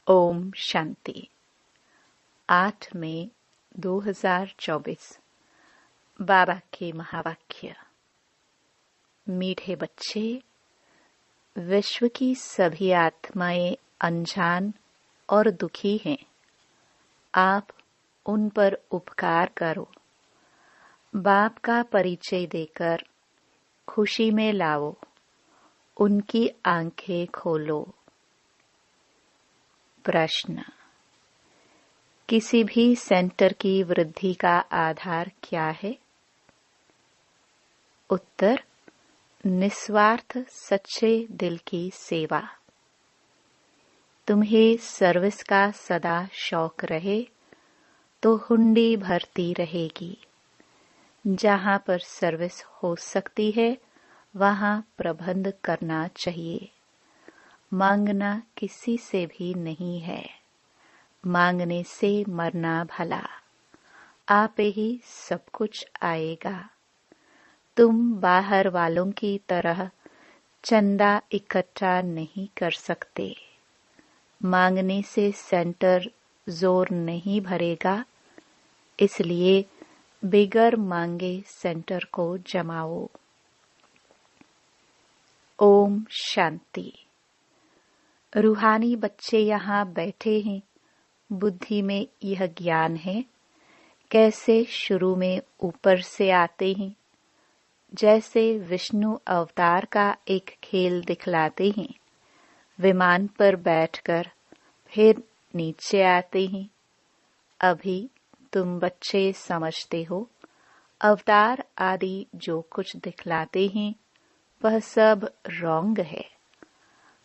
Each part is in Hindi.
ओम शांति। 8 मई 2024। बाबा के महावाक्य। मीठे बच्चे, विश्व की सभी आत्माएं अनजान और दुखी हैं। आप उन पर उपकार करो। बाप का परिचय देकर खुशी में लाओ। उनकी आंखें खोलो। प्रश्न: किसी भी सेंटर की वृद्धि का आधार क्या है? उत्तर: निस्वार्थ सच्चे दिल की सेवा। तुम्हें सर्विस का सदा शौक रहे तो हुंडी भरती रहेगी। जहां पर सर्विस हो सकती है वहां प्रबंध करना चाहिए। मांगना किसी से भी नहीं है। मांगने से मरना भला। आप ही सब कुछ आएगा। तुम बाहर वालों की तरह चंदा इकट्ठा नहीं कर सकते। मांगने से सेंटर जोर नहीं भरेगा, इसलिए बिगर मांगे सेंटर को जमाओ। ओम शांति। रूहानी बच्चे यहाँ बैठे हैं। बुद्धि में यह ज्ञान है कैसे शुरू में ऊपर से आते हैं। जैसे विष्णु अवतार का एक खेल दिखलाते हैं। विमान पर बैठकर फिर नीचे आते हैं। अभी तुम बच्चे समझते हो अवतार आदि जो कुछ दिखलाते हैं वह सब रॉन्ग है।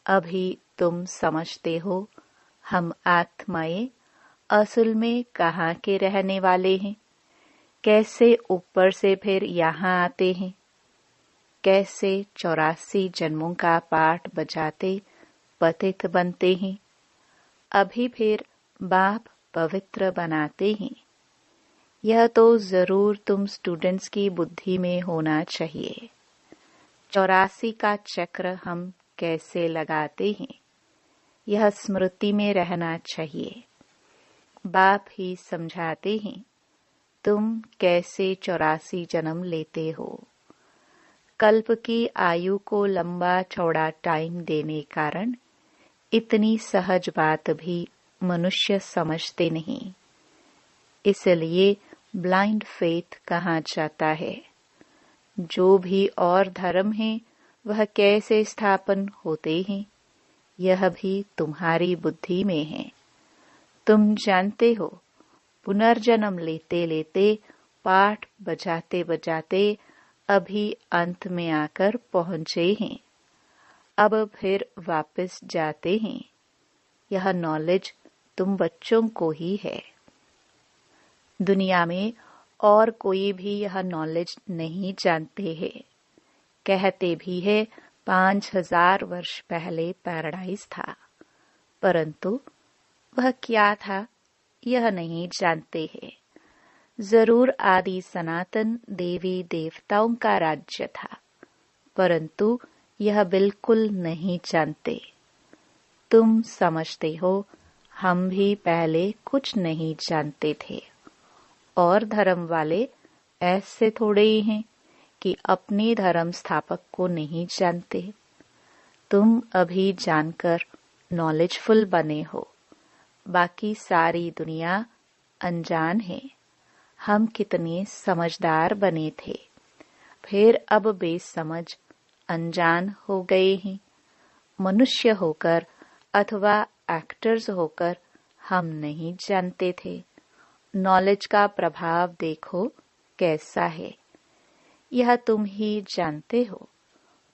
अभी तुम समझते हो हम आत्माएं असल में कहाँ के रहने वाले हैं। कैसे ऊपर से फिर यहाँ आते हैं। कैसे 84 जन्मों का पाठ बजाते पतित बनते हैं। अभी फिर बाप पवित्र बनाते हैं। यह तो जरूर तुम स्टूडेंट्स की बुद्धि में होना चाहिए। 84 का चक्र हम कैसे लगाते हैं यह स्मृति में रहना चाहिए। बाप ही समझाते हैं तुम कैसे 84 जन्म लेते हो। कल्प की आयु को लंबा चौड़ा टाइम देने कारण इतनी सहज बात भी मनुष्य समझते नहीं। इसलिए ब्लाइंड फेथ कहा जाता है। जो भी और धर्म है वह कैसे स्थापन होते हैं यह भी तुम्हारी बुद्धि में है। तुम जानते हो पुनर्जन्म लेते लेते पाठ बजाते बजाते अभी अंत में आकर पहुंचे हैं। अब फिर वापस जाते हैं। यह नॉलेज तुम बच्चों को ही है। दुनिया में और कोई भी यह नॉलेज नहीं जानते हैं। कहते भी है 5000 वर्ष पहले पैराडाइज था, परंतु वह क्या था यह नहीं जानते हैं। जरूर आदि सनातन देवी देवताओं का राज्य था, परंतु यह बिल्कुल नहीं जानते। तुम समझते हो हम भी पहले कुछ नहीं जानते थे। और धर्म वाले ऐसे थोड़े ही हैं कि अपने धर्म स्थापक को नहीं जानते। तुम अभी जानकर नॉलेजफुल बने हो। बाकी सारी दुनिया अनजान है। हम कितने समझदार बने थे, फिर अब बेसमझ अनजान हो गए हैं। मनुष्य होकर अथवा एक्टर्स होकर हम नहीं जानते थे। नॉलेज का प्रभाव देखो कैसा है। यह तुम ही जानते हो,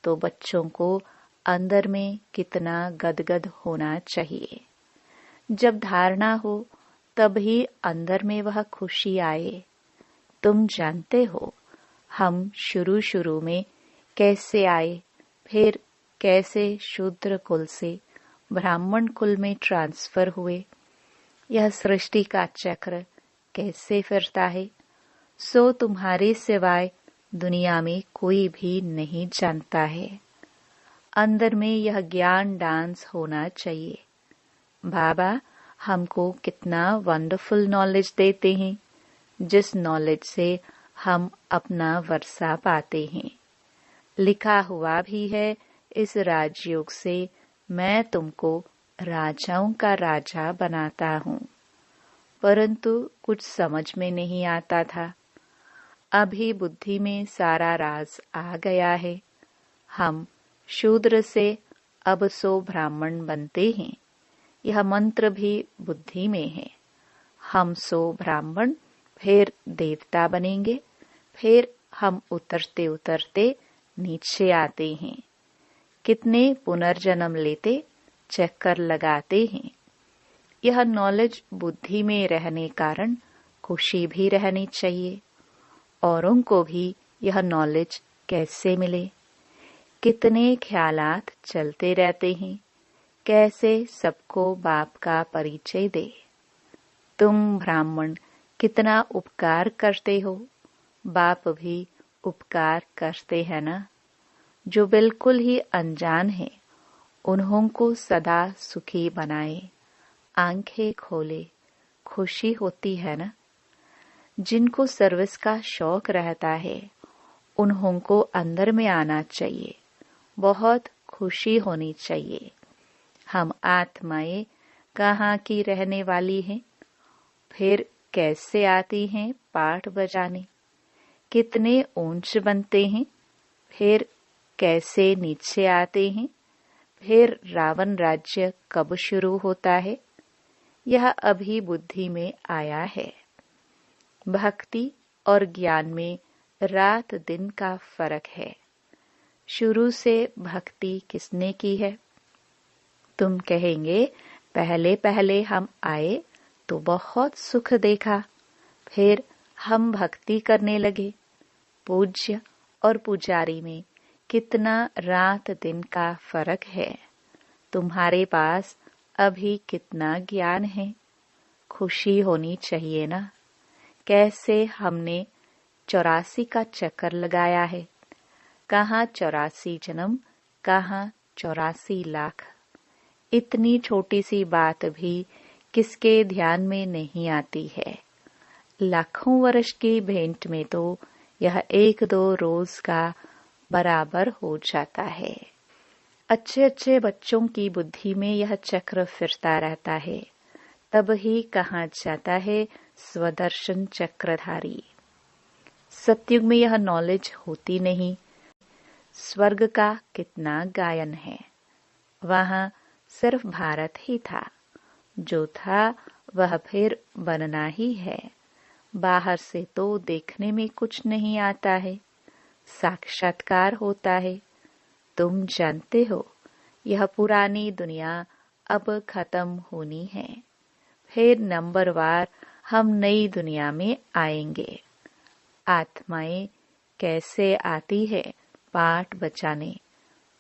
तो बच्चों को अंदर में कितना गदगद होना चाहिए। जब धारणा हो तब ही अंदर में वह खुशी आए। तुम जानते हो हम शुरू में कैसे आए, फिर कैसे शूद्र कुल से ब्राह्मण कुल में ट्रांसफर हुए। यह सृष्टि का चक्र कैसे फिरता है सो तुम्हारे सिवाय दुनिया में कोई भी नहीं जानता है। अंदर में यह ज्ञान डांस होना चाहिए। बाबा हमको कितना वंडरफुल नॉलेज देते हैं, जिस नॉलेज से हम अपना वर्षा पाते हैं। लिखा हुआ भी है, इस राजयोग से मैं तुमको राजाओं का राजा बनाता हूँ। परंतु कुछ समझ में नहीं आता था। अभी बुद्धि में सारा राज आ गया है। हम शूद्र से अब सो ब्राह्मण बनते हैं। यह मंत्र भी बुद्धि में है। हम सो ब्राह्मण, फिर देवता बनेंगे, फिर हम उतरते उतरते नीचे आते हैं। कितने पुनर्जन्म लेते, चक्कर लगाते हैं। यह नॉलेज बुद्धि में रहने कारण खुशी भी रहनी चाहिए। औरों को भी यह नॉलेज कैसे मिले? कितने ख्यालात चलते रहते हैं, कैसे सबको बाप का परिचय दे। तुम ब्राह्मण कितना उपकार करते हो, बाप भी उपकार करते हैं ना। जो बिल्कुल ही अनजान है, उन्हों को सदा सुखी बनाए, आंखें खोले, खुशी होती है ना। जिनको सर्विस का शौक रहता है, उन्हों को अंदर में आना चाहिए, बहुत खुशी होनी चाहिए। हम आत्माएं कहाँ की रहने वाली हैं, फिर कैसे आती हैं पाठ बजाने। कितने ऊंच बनते हैं, फिर कैसे नीचे आते हैं। फिर रावण राज्य कब शुरू होता है, यह अभी बुद्धि में आया है। भक्ति और ज्ञान में रात दिन का फर्क है। शुरू से भक्ति किसने की है? तुम कहेंगे पहले पहले हम आए तो बहुत सुख देखा, फिर हम भक्ति करने लगे। पूज्य और पुजारी में कितना रात दिन का फर्क है। तुम्हारे पास अभी कितना ज्ञान है, खुशी होनी चाहिए ना। कैसे हमने 84 का चक्कर लगाया है। कहाँ 84 जन्म, कहाँ 84 लाख। इतनी छोटी सी बात भी किसके ध्यान में नहीं आती है। लाखों वर्ष की भेंट में तो यह 1-2 रोज का बराबर हो जाता है। अच्छे अच्छे बच्चों की बुद्धि में यह चक्र फिरता रहता है, तब ही कहाँ जाता है स्वदर्शन चक्रधारी। सतयुग में यह नॉलेज होती नहीं। स्वर्ग का कितना गायन है, वहाँ सिर्फ भारत ही था। जो था वह फिर बनना ही है। बाहर से तो देखने में कुछ नहीं आता है, साक्षात्कार होता है। तुम जानते हो, यह पुरानी दुनिया अब खत्म होनी है। फिर नंबरवार हम नई दुनिया में आएंगे। आत्माएं कैसे आती है पाठ बचाने,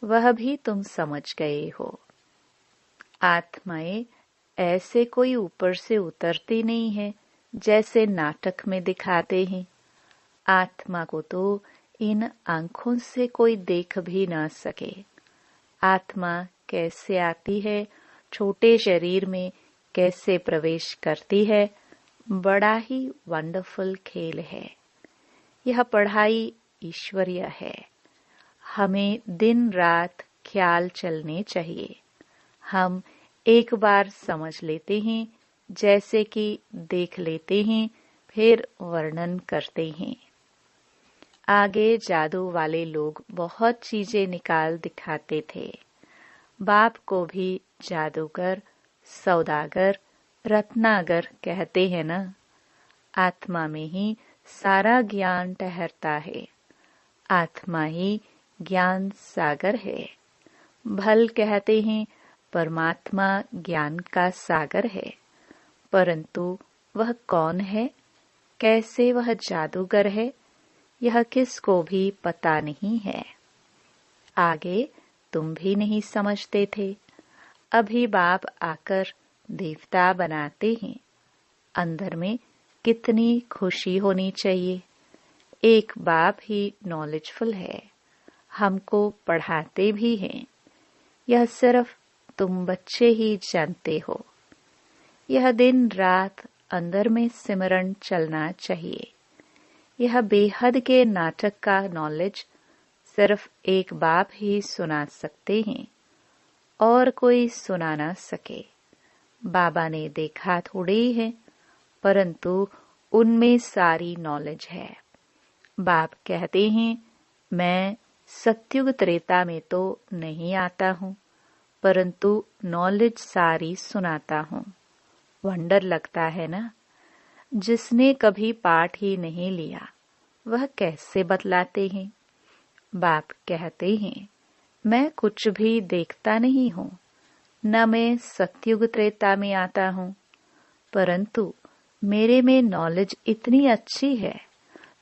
वह भी तुम समझ गए हो। आत्माएं ऐसे कोई ऊपर से उतरती नहीं है जैसे नाटक में दिखाते हैं। आत्मा को तो इन आंखों से कोई देख भी ना सके। आत्मा कैसे आती है, छोटे शरीर में कैसे प्रवेश करती है, बड़ा ही वंडरफुल खेल है। यह पढ़ाई ईश्वरीय है। हमें दिन रात ख्याल चलने चाहिए। हम एक बार समझ लेते हैं, जैसे कि देख लेते हैं, फिर वर्णन करते हैं। आगे जादू वाले लोग बहुत चीजें निकाल दिखाते थे। बाप को भी जादूगर, सौदागर, रत्नागर कहते हैं ना। आत्मा में ही सारा ज्ञान ठहरता है। आत्मा ही ज्ञान सागर है। भल कहते हैं परमात्मा ज्ञान का सागर है, परंतु वह कौन है, कैसे वह जादूगर है, यह किसको भी पता नहीं है। आगे तुम भी नहीं समझते थे। अभी बाप आकर देवता बनाते हैं। अंदर में कितनी खुशी होनी चाहिए। एक बाप ही नॉलेजफुल है, हमको पढ़ाते भी हैं। यह सिर्फ तुम बच्चे ही जानते हो। यह दिन रात अंदर में सिमरन चलना चाहिए। यह बेहद के नाटक का नॉलेज सिर्फ एक बाप ही सुना सकते हैं और कोई सुना ना सके। बाबा ने देखा थोड़े ही है, परंतु उनमें सारी नॉलेज है। बाप कहते हैं, मैं सत्युग त्रेता में तो नहीं आता हूँ, परंतु नॉलेज सारी सुनाता हूँ। वंडर लगता है ना। जिसने कभी पाठ ही नहीं लिया वह कैसे बतलाते हैं। बाप कहते हैं, मैं कुछ भी देखता नहीं हूँ, न मैं सत्युग त्रेता में आता हूँ, परंतु मेरे में नॉलेज इतनी अच्छी है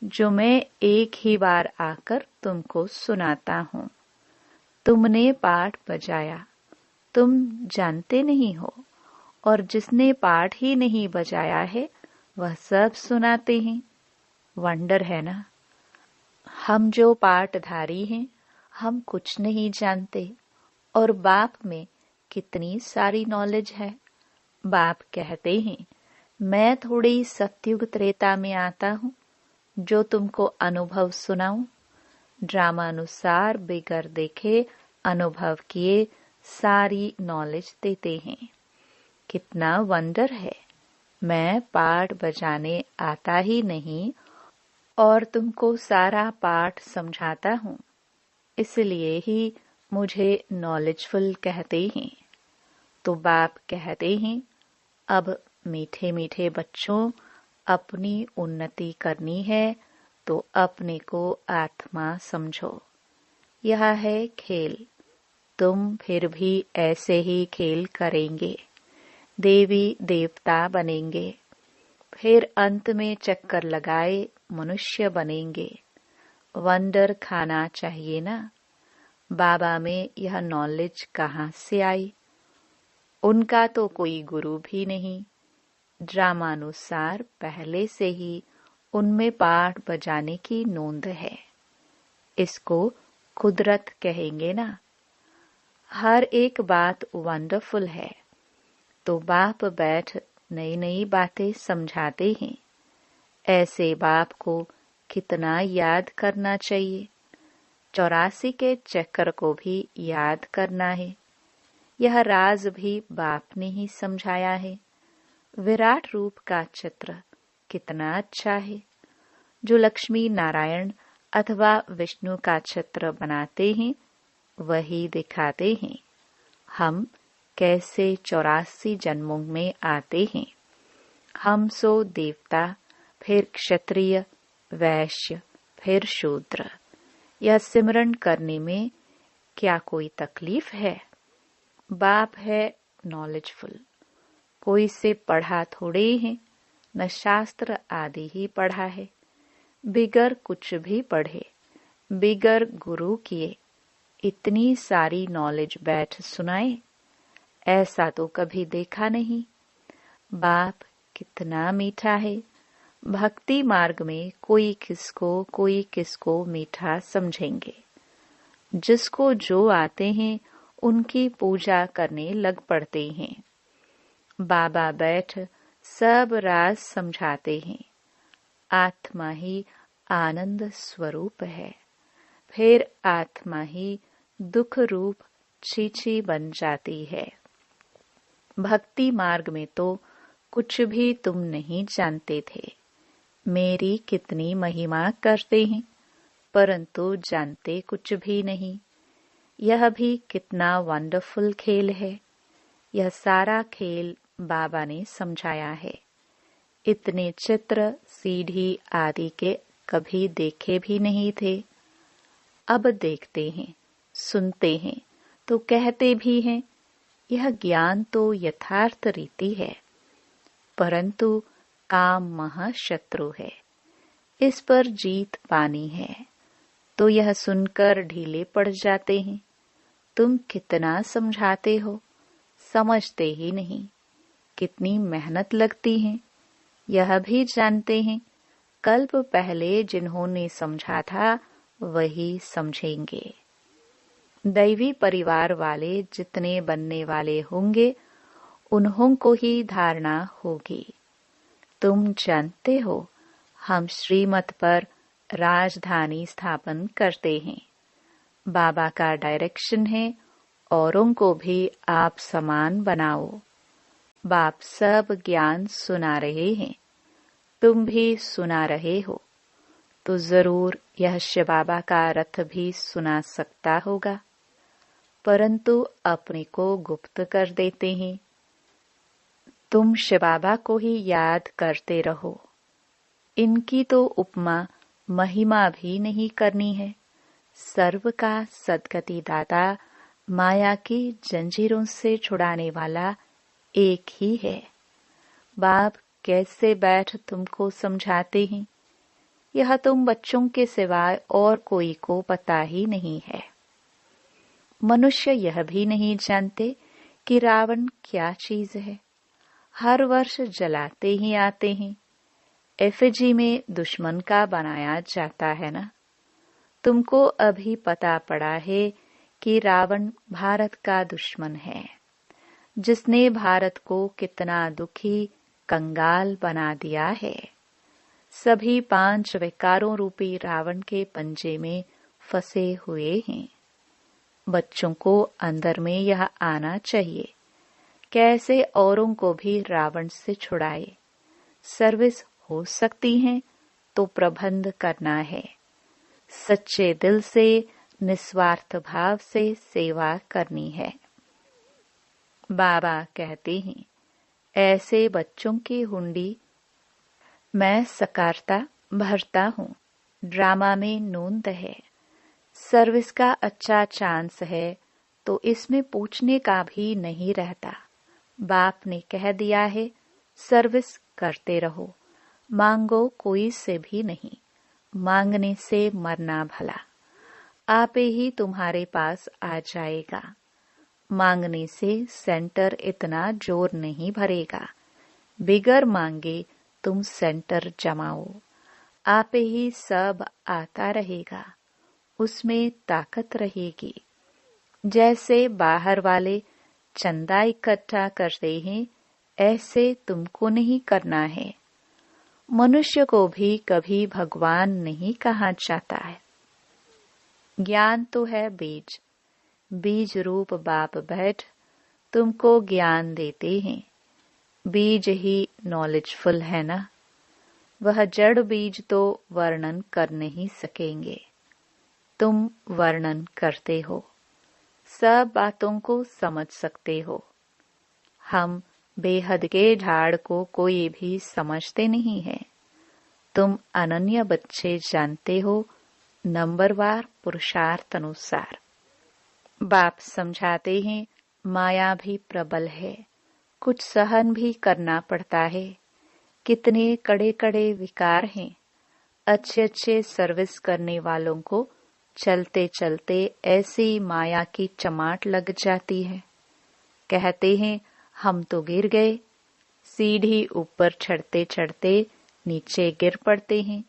जो मैं एक ही बार आकर तुमको सुनाता हूँ। तुमने पाठ बजाया, तुम जानते नहीं हो, और जिसने पाठ ही नहीं बजाया है वह सब सुनाते हैं। वंडर है ना। हम जो पाठधारी हैं, हम कुछ नहीं जानते, और बाप में कितनी सारी नॉलेज है। बाप कहते हैं, मैं थोड़ी सत्युग त्रेता में आता हूँ जो तुमको अनुभव सुनाऊं। ड्रामानुसार बेगर देखे अनुभव किए सारी नॉलेज देते हैं। कितना वंडर है। मैं पाठ बजाने आता ही नहीं और तुमको सारा पाठ समझाता हूँ, इसलिए ही मुझे नॉलेजफुल कहते हैं। तो बाप कहते हैं, अब मीठे मीठे बच्चों, अपनी उन्नति करनी है तो अपने को आत्मा समझो। यह है खेल। तुम फिर भी ऐसे ही खेल करेंगे, देवी देवता बनेंगे, फिर अंत में चक्कर लगाए मनुष्य बनेंगे। वंडर खाना चाहिए ना। बाबा में यह नॉलेज कहाँ से आई? उनका तो कोई गुरु भी नहीं। ड्रामानुसार पहले से ही उनमें पाठ बजाने की नोंद है। इसको कुदरत कहेंगे ना। हर एक बात वंडरफुल है। तो बाप बैठ नई नई बातें समझाते हैं। ऐसे बाप को कितना याद करना चाहिए। 84 के चक्कर को भी याद करना है। यह राज भी बाप ने ही समझाया है। विराट रूप का चित्र कितना अच्छा है। जो लक्ष्मी नारायण अथवा विष्णु का चित्र बनाते हैं वही दिखाते हैं हम कैसे 84 जन्मों में आते हैं। हम सो देवता, फिर क्षत्रिय, वैश्य, फिर शूद्र। यह सिमरन करने में क्या कोई तकलीफ है? बाप है नॉलेजफुल। कोई से पढ़ा थोड़े ही, न शास्त्र आदि ही पढ़ा है। बिगर कुछ भी पढ़े, बिगर गुरु किए इतनी सारी नॉलेज बैठ सुनाए, ऐसा तो कभी देखा नहीं। बाप कितना मीठा है। भक्ति मार्ग में कोई किसको मीठा समझेंगे। जिसको जो आते हैं उनकी पूजा करने लग पड़ते हैं। बाबा बैठ सब राज समझाते हैं। आत्मा ही आनंद स्वरूप है, फिर आत्मा ही दुख रूप छीछी बन जाती है। भक्ति मार्ग में तो कुछ भी तुम नहीं जानते थे। मेरी कितनी महिमा करते हैं, परंतु जानते कुछ भी नहीं। यह भी कितना वंडरफुल खेल है। यह सारा खेल बाबा ने समझाया है। इतने चित्र, सीढ़ी आदि के कभी देखे भी नहीं थे। अब देखते हैं, सुनते हैं तो कहते भी हैं यह ज्ञान तो यथार्थ रीति है, परंतु काम महाशत्रु है। इस पर जीत पानी है। तो यह सुनकर ढीले पड़ जाते हैं। तुम कितना समझाते हो, समझते ही नहीं। कितनी मेहनत लगती है यह भी जानते हैं। कल्प पहले जिन्होंने समझा था वही समझेंगे। दैवी परिवार वाले जितने बनने वाले होंगे उन्हों को ही धारणा होगी। तुम जानते हो हम श्रीमत पर राजधानी स्थापन करते हैं। बाबा का डायरेक्शन है, औरों को भी आप समान बनाओ। बाप सब ज्ञान सुना रहे हैं, तुम भी सुना रहे हो, तो जरूर यह शिव बाबा का रथ भी सुना सकता होगा, परंतु अपने को गुप्त कर देते हैं। तुम शिव बाबा को ही याद करते रहो। इनकी तो उपमा महिमा भी नहीं करनी है। सर्व का सद्गति दाता, माया की जंजीरों से छुड़ाने वाला एक ही है। बाप कैसे बैठ तुमको समझाते हैं, यह तुम बच्चों के सिवाय और कोई को पता ही नहीं है। मनुष्य यह भी नहीं जानते कि रावण क्या चीज है। हर वर्ष जलाते ही आते हैं। एफिजी में दुश्मन का बनाया जाता है ना। तुमको अभी पता पड़ा है कि रावण भारत का दुश्मन है, जिसने भारत को कितना दुखी कंगाल बना दिया है। सभी 5 विकारों रूपी रावण के पंजे में फंसे हुए हैं। बच्चों को अंदर में यह आना चाहिए, कैसे औरों को भी रावण से छुड़ाए। सर्विस हो सकती है तो प्रबंध करना है। सच्चे दिल से निस्वार्थ भाव से सेवा करनी है। बाबा कहते हैं, ऐसे बच्चों की हुंडी मैं सकारता भरता हूँ। ड्रामा में नूंद है, सर्विस का अच्छा चांस है, तो इसमें पूछने का भी नहीं रहता। बाप ने कह दिया है, सर्विस करते रहो, मांगो कोई से भी नहीं। मांगने से मरना भला, आपे ही तुम्हारे पास आ जाएगा। मांगने से सेंटर इतना जोर नहीं भरेगा। बिगर मांगे तुम सेंटर जमाओ, आपे ही सब आता रहेगा, उसमें ताकत रहेगी। जैसे बाहर वाले चंदा इकट्ठा करते हैं, ऐसे तुमको नहीं करना है। मनुष्य को भी कभी भगवान नहीं कहा जाता है। ज्ञान तो है बीज, बीज रूप बाप बैठ तुमको ज्ञान देते हैं। बीज ही नॉलेजफुल है ना। वह जड़ बीज तो वर्णन कर नहीं सकेंगे, तुम वर्णन करते हो, सब बातों को समझ सकते हो। हम बेहद के झाड़ को कोई भी समझते नहीं है। तुम अनन्य बच्चे जानते हो, नंबरवार पुरुषार्थ अनुसार। बाप समझाते हैं, माया भी प्रबल है, कुछ सहन भी करना पड़ता है। कितने कड़े कड़े विकार हैं। अच्छे अच्छे सर्विस करने वालों को चलते चलते ऐसी माया की चमाट लग जाती है। कहते हैं, हम तो गिर गए। सीढ़ी ऊपर चढ़ते चढ़ते नीचे गिर पड़ते हैं,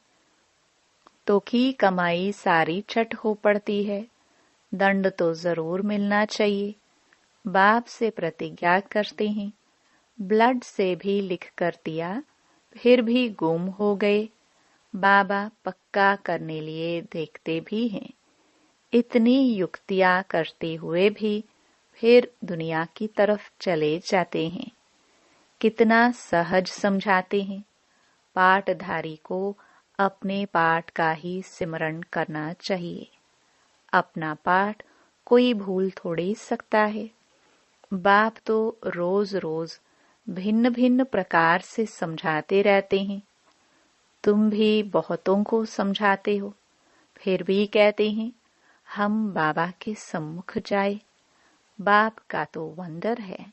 तो की कमाई सारी चट हो पड़ती है। दंड तो जरूर मिलना चाहिए। बाप से प्रतिज्ञा करते हैं, ब्लड से भी लिख कर दिया, फिर भी गुम हो गए। बाबा पक्का करने लिए देखते भी हैं। इतनी युक्तियां करते हुए भी फिर दुनिया की तरफ चले जाते हैं। कितना सहज समझाते हैं। पाठधारी को अपने पाठ का ही सिमरण करना चाहिए। अपना पाठ कोई भूल थोड़ी सकता है। बाप तो रोज रोज भिन्न भिन्न प्रकार से समझाते रहते हैं। तुम भी बहुतों को समझाते हो, फिर भी कहते हैं हम बाबा के सम्मुख जाए। बाप का तो वंदर है,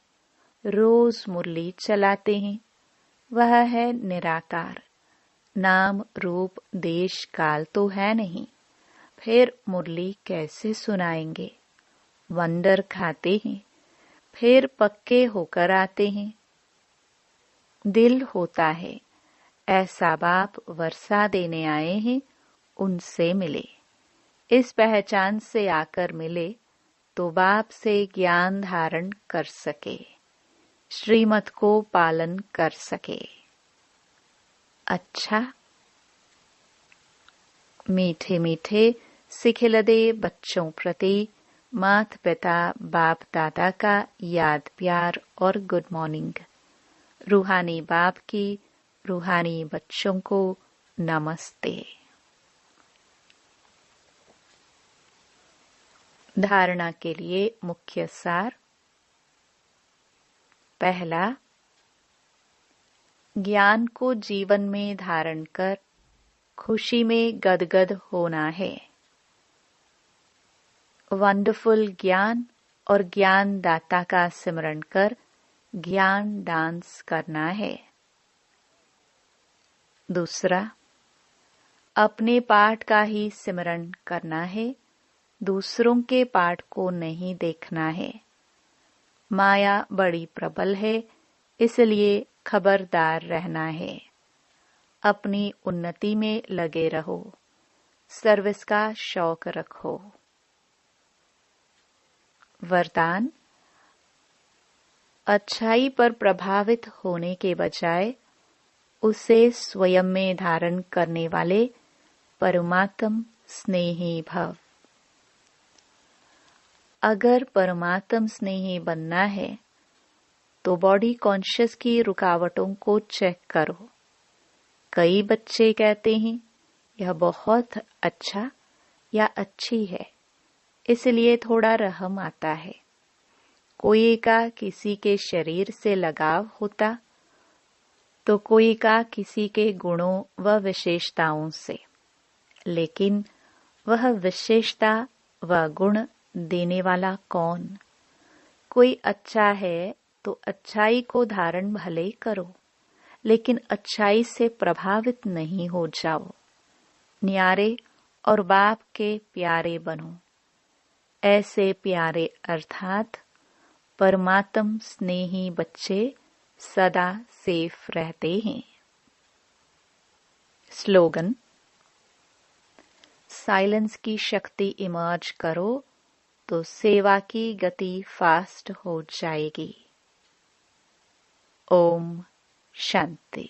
रोज मुरली चलाते हैं। वह है निराकार, नाम रूप देश काल तो है नहीं, फिर मुरली कैसे सुनाएंगे। वंडर खाते हैं, फिर पक्के होकर आते हैं। दिल होता है, ऐसा बाप वर्षा देने आए हैं, उनसे मिले। इस पहचान से आकर मिले तो बाप से ज्ञान धारण कर सके। श्रीमत को पालन कर सके। अच्छा, मीठे मीठे सिखिलदे बच्चों प्रति माता पिता बाप दादा का याद प्यार और गुड मॉर्निंग। रूहानी बाप की रूहानी बच्चों को नमस्ते। धारणा के लिए मुख्य सार। पहला, ज्ञान को जीवन में धारण कर खुशी में गदगद होना है। वंडरफुल ज्ञान और ज्ञान दाता का सिमरण कर ज्ञान डांस करना है। दूसरा, अपने पाठ का ही सिमरण करना है, दूसरों के पाठ को नहीं देखना है। माया बड़ी प्रबल है, इसलिए खबरदार रहना है। अपनी उन्नति में लगे रहो, सर्विस का शौक रखो। वरदान, अच्छाई पर प्रभावित होने के बजाय उसे स्वयं में धारण करने वाले परमात्म स्नेही भव। अगर परमात्म स्नेही बनना है तो बॉडी कॉन्शियस की रुकावटों को चेक करो। कई बच्चे कहते हैं यह बहुत अच्छा या अच्छी है, इसलिए थोड़ा रहम आता है। कोई का किसी के शरीर से लगाव होता तो कोई का किसी के गुणों व विशेषताओं से, लेकिन वह विशेषता व गुण देने वाला कौन? कोई अच्छा है तो अच्छाई को धारण भले करो, लेकिन अच्छाई से प्रभावित नहीं हो जाओ। न्यारे और बाप के प्यारे बनो। ऐसे प्यारे अर्थात परमात्म स्नेही बच्चे सदा सेफ रहते हैं। स्लोगन, साइलेंस की शक्ति इमर्ज करो तो सेवा की गति फास्ट हो जाएगी। ओम शांति।